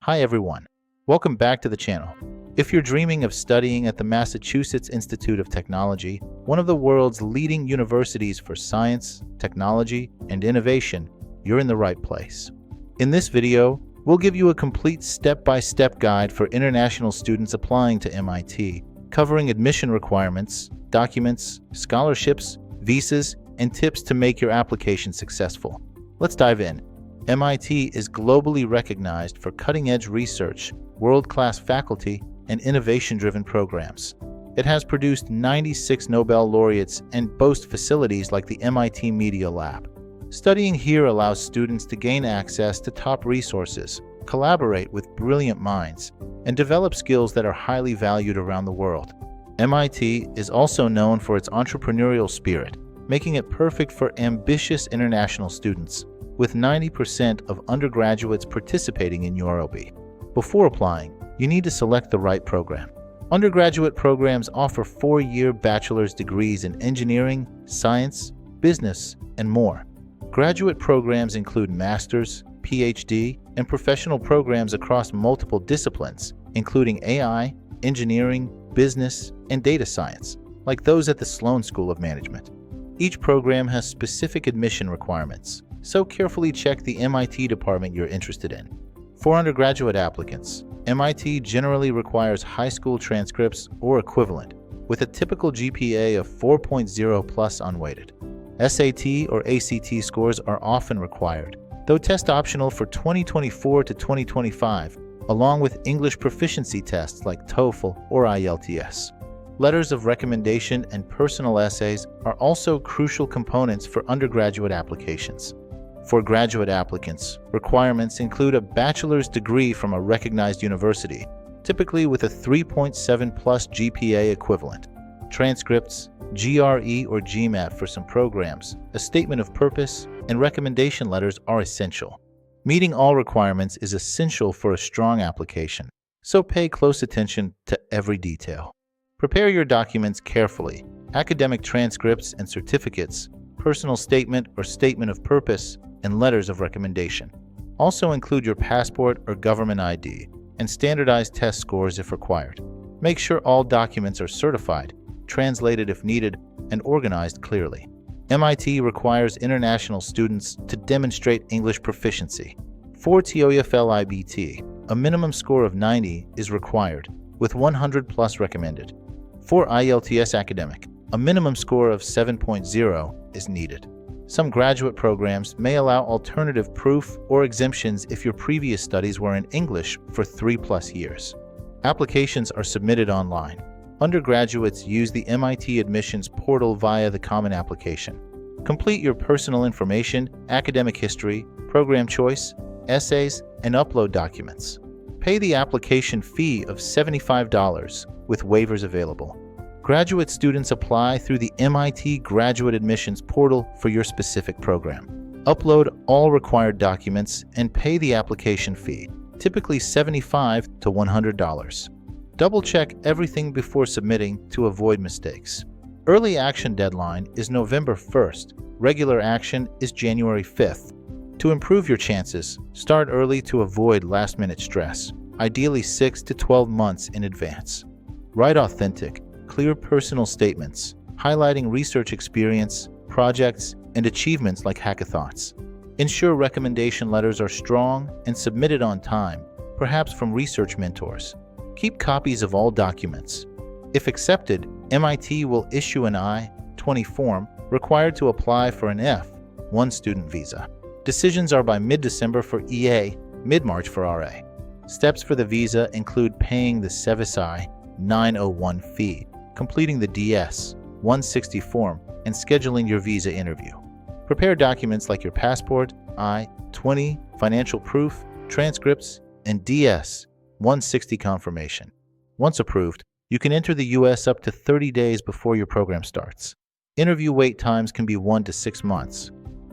Hi everyone, welcome back to the channel. If you're dreaming of studying at the Massachusetts Institute of Technology, one of the world's leading universities for science, technology, and innovation, you're in the right place. In this video, we'll give you a complete step-by-step guide for international students applying to MIT, covering admission requirements, documents, scholarships, visas, and tips to make your application successful. Let's dive in. MIT is globally recognized for cutting-edge research, world-class faculty, and innovation-driven programs. It has produced 96 Nobel laureates and boasts facilities like the MIT Media Lab. Studying here allows students to gain access to top resources, collaborate with brilliant minds, and develop skills that are highly valued around the world. MIT is also known for its entrepreneurial spirit, making it perfect for ambitious international students, with 90% of undergraduates participating in UROB. Before applying, you need to select the right program. Undergraduate programs offer 4-year bachelor's degrees in engineering, science, business, and more. Graduate programs include master's, PhD, and professional programs across multiple disciplines, including AI, engineering, business, and data science, like those at the Sloan School of Management. Each program has specific admission requirements, so carefully check the MIT department you're interested in. For undergraduate applicants, MIT generally requires high school transcripts or equivalent, with a typical GPA of 4.0 plus unweighted. SAT or ACT scores are often required, though test optional for 2024 to 2025, along with English proficiency tests like TOEFL or IELTS. Letters of recommendation and personal essays are also crucial components for undergraduate applications. For graduate applicants, requirements include a bachelor's degree from a recognized university, typically with a 3.7 plus GPA equivalent, transcripts, GRE or GMAT for some programs, a statement of purpose, and recommendation letters are essential. Meeting all requirements is essential for a strong application, so pay close attention to every detail. Prepare your documents carefully. Academic transcripts and certificates, personal statement or statement of purpose, and letters of recommendation. Also include your passport or government ID, and standardized test scores if required. Make sure all documents are certified, translated if needed, and organized clearly. MIT requires international students to demonstrate English proficiency. For TOEFL IBT, a minimum score of 90 is required, with 100 plus recommended. For IELTS Academic, a minimum score of 7.0 is needed. Some graduate programs may allow alternative proof or exemptions if your previous studies were in English for 3+ years. Applications are submitted online. Undergraduates use the MIT admissions portal via the Common Application. Complete your personal information, academic history, program choice, essays, and upload documents. Pay the application fee of $75 with waivers available. Graduate students apply through the MIT Graduate Admissions Portal for your specific program. Upload all required documents and pay the application fee, typically $75 to $100. Double-check everything before submitting to avoid mistakes. Early action deadline is November 1st. Regular action is January 5th. To improve your chances, start early to avoid last-minute stress, ideally 6 to 12 months in advance. Write authentic, clear personal statements, highlighting research experience, projects, and achievements like hackathons. Ensure recommendation letters are strong and submitted on time, perhaps from research mentors. Keep copies of all documents. If accepted, MIT will issue an I-20 form required to apply for an F-1 student visa. Decisions are by mid-December for EA, mid-March for RA. Steps for the visa include paying the SEVIS I-901 fee, completing the DS-160 form, and scheduling your visa interview. Prepare documents like your passport, I-20, financial proof, transcripts, and DS-160 confirmation. Once approved, you can enter the U.S. up to 30 days before your program starts. Interview wait times can be 1 to 6 months.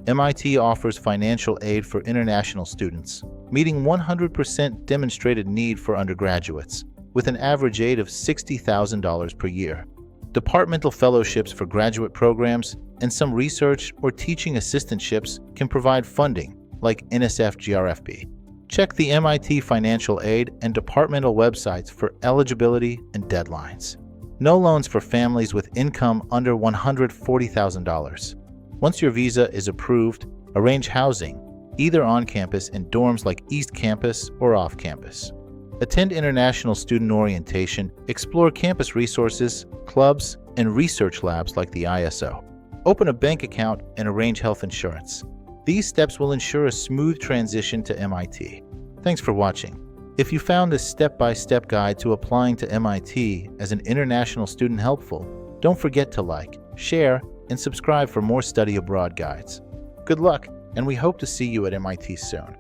MIT offers financial aid for international students, meeting 100% demonstrated need for undergraduates, with an average aid of $60,000 per year. Departmental fellowships for graduate programs and some research or teaching assistantships can provide funding, like NSF GRFB. Check the MIT financial aid and departmental websites for eligibility and deadlines. No loans for families with income under $140,000. Once your visa is approved, arrange housing, either on campus in dorms like East Campus or off campus. Attend international student orientation, explore campus resources, clubs, and research labs like the ISO. Open a bank account and arrange health insurance. These steps will ensure a smooth transition to MIT. Thanks for watching. If you found this step-by-step guide to applying to MIT as an international student helpful, don't forget to like, share, and subscribe for more study abroad guides. Good luck, and we hope to see you at MIT soon.